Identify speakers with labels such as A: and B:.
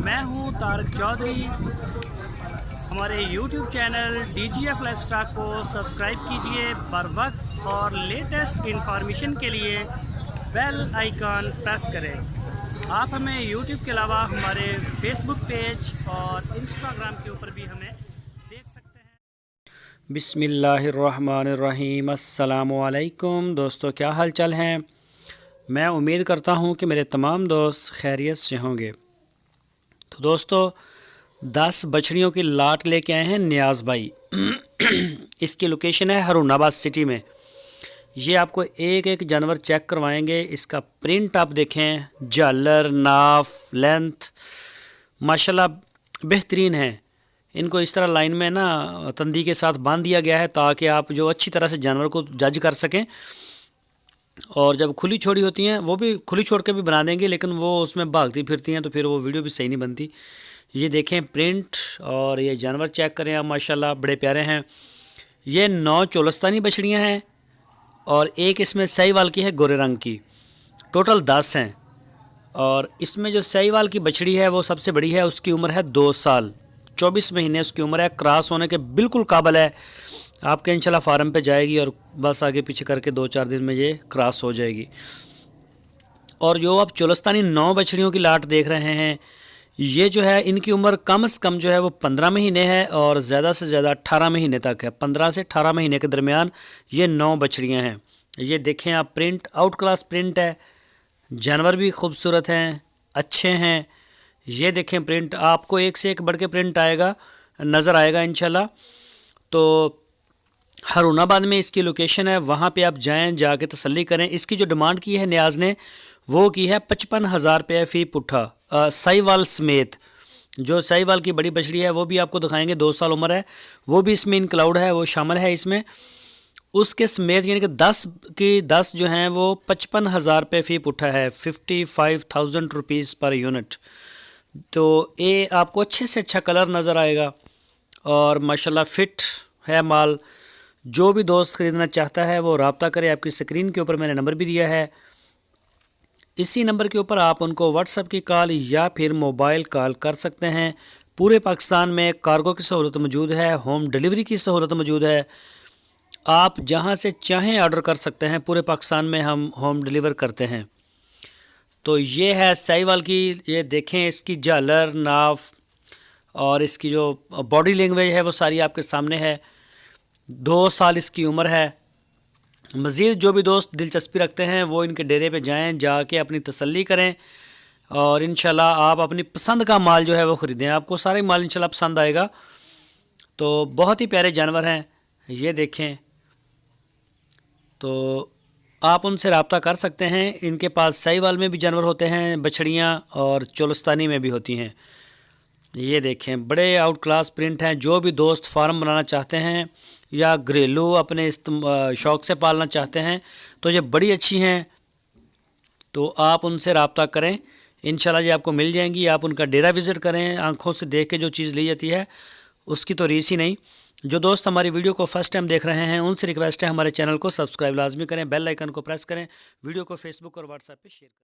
A: मैं हूं तारक चौधरी। हमारे YouTube चैनल DGF लाइफस्टाइल को सब्सक्राइब कीजिए बर वक्त और लेटेस्ट इंफॉर्मेशन के लिए बेल आइकन प्रेस करें। आप हमें YouTube के अलावा हमारे Facebook पेज और Instagram के ऊपर भी हमें देख सकते हैं। बिस्मिल्लाहिर्रहमानिर्रहीम, अस्सलामु अलैकुम। दोस्तों, क्या हाल चाल हैं? मैं उम्मीद करता हूं कि मेरे तमाम दोस्त खैरियत से होंगे। तो दोस्तों, 10 बछड़ियों की लाट लेके आए हैं नियाज़ भाई। इसकी लोकेशन है हरुणाबाद सिटी में। ये आपको एक एक जानवर चेक करवाएंगे। इसका प्रिंट आप देखें, झालर, नाफ, लेंथ माशाल्लाह बेहतरीन है। इनको इस तरह लाइन में ना तंदी के साथ बांध दिया गया है ताकि आप जो अच्छी तरह से जानवर को जज कर सकें। और जब खुली छोड़ी होती हैं, वो भी खुली छोड़ के भी बना देंगे, लेकिन वो उसमें भागती फिरती हैं तो फिर वो वीडियो भी सही नहीं बनती। ये देखें प्रिंट और ये जानवर चेक करें आप, माशाल्लाह बड़े प्यारे हैं। ये 9 चोलस्तानी बछड़ियाँ हैं और एक इसमें साहिवाल की है गोरे रंग की। टोटल 10 हैं। और इसमें जो साहिवाल की बछड़ी है वो सबसे बड़ी है। उसकी उम्र है 2 साल 24 महीने उसकी उम्र है। क्रॉस होने के बिल्कुल काबिल है। आपके इंशाल्लाह फार्म पे जाएगी और बस आगे पीछे करके 2-4 दिन में ये क्रॉस हो जाएगी। और जो आप चोलस्तानी 9 बछड़ियों की लाट देख रहे हैं, ये जो है इनकी उम्र कम से कम जो है वो 15 महीने है और ज़्यादा से ज़्यादा 18 महीने तक है। 15 से 18 महीने के दरमियान ये 9 बछड़ियाँ हैं। ये देखें आप, प्रिंट आउट क्लास प्रिंट है। जानवर भी खूबसूरत हैं, अच्छे हैं। ये देखें प्रिंट, आपको एक से एक बढ़ के प्रिंट आएगा, नज़र आएगा इंशाल्लाह। तो हरुणाबाद में इसकी लोकेशन है, वहाँ पे आप जाएं, जाके तसल्ली करें। इसकी जो डिमांड की है नियाज़ ने, वो की है 55,000 रुपये फ़ी पुट्ठा, साहिवाल समेत। जो साहिवाल की बड़ी बछड़ी है वो भी आपको दिखाएंगे, 2 साल उम्र है, वो भी इसमें इंक्लाउड है, वो शामिल है इसमें। उसके समेत यानी कि 10 की 10 जो हैं वो 55,000 रुपये फ़ी पुट्ठा है, 55,000 रुपीज़ पर यूनिट। तो ये आपको अच्छे से अच्छा कलर नज़र आएगा और माशाल्लाह फ़िट है माल। जो भी दोस्त ख़रीदना चाहता है वो रब्ता करे। आपकी स्क्रीन के ऊपर मैंने नंबर भी दिया है। इसी नंबर के ऊपर आप उनको व्हाट्सएप की कॉल या फिर मोबाइल कॉल कर सकते हैं। पूरे पाकिस्तान में कार्गो की सहूलत मौजूद है, होम डिलीवरी की सहूलत मौजूद है। आप जहां से चाहें ऑर्डर कर सकते हैं। पूरे पाकिस्तान में हम होम डिलीवर करते हैं। तो ये है साहिवाल की। ये देखें इसकी झालर, नाफ और इसकी जो बॉडी लैंग्वेज है वो सारी आपके सामने है। 2 साल इसकी उम्र है। मज़ीद जो भी दोस्त दिलचस्पी रखते हैं वो इनके डेरे पे जाएं, जाके अपनी तसल्ली करें और इंशाल्लाह आप अपनी पसंद का माल जो है वो ख़रीदें। आपको सारे माल इंशाल्लाह पसंद आएगा। तो बहुत ही प्यारे जानवर हैं, ये देखें। तो आप उनसे रब्ता कर सकते हैं। इनके पास साहिवाल में भी जानवर होते हैं, बछड़ियाँ, और चोलस्तानी में भी होती हैं। ये देखें, बड़े आउट क्लास प्रिंट हैं। जो भी दोस्त फार्म बनाना चाहते हैं या घरेलू अपने शौक़ से पालना चाहते हैं तो ये बड़ी अच्छी हैं। तो आप उनसे रब्ता करें, इंशाल्लाह ये आपको मिल जाएंगी। आप उनका डेरा विज़िट करें, आंखों से देख के जो चीज़ ली जाती है उसकी तो रीस ही नहीं। जो दोस्त हमारी वीडियो को फर्स्ट टाइम देख रहे हैं उनसे रिक्वेस्ट है हमारे चैनल को सब्सक्राइब लाजमी करें, बेल आइकन को प्रेस करें, वीडियो को फेसबुक और व्हाट्सएप पे शेयर करें।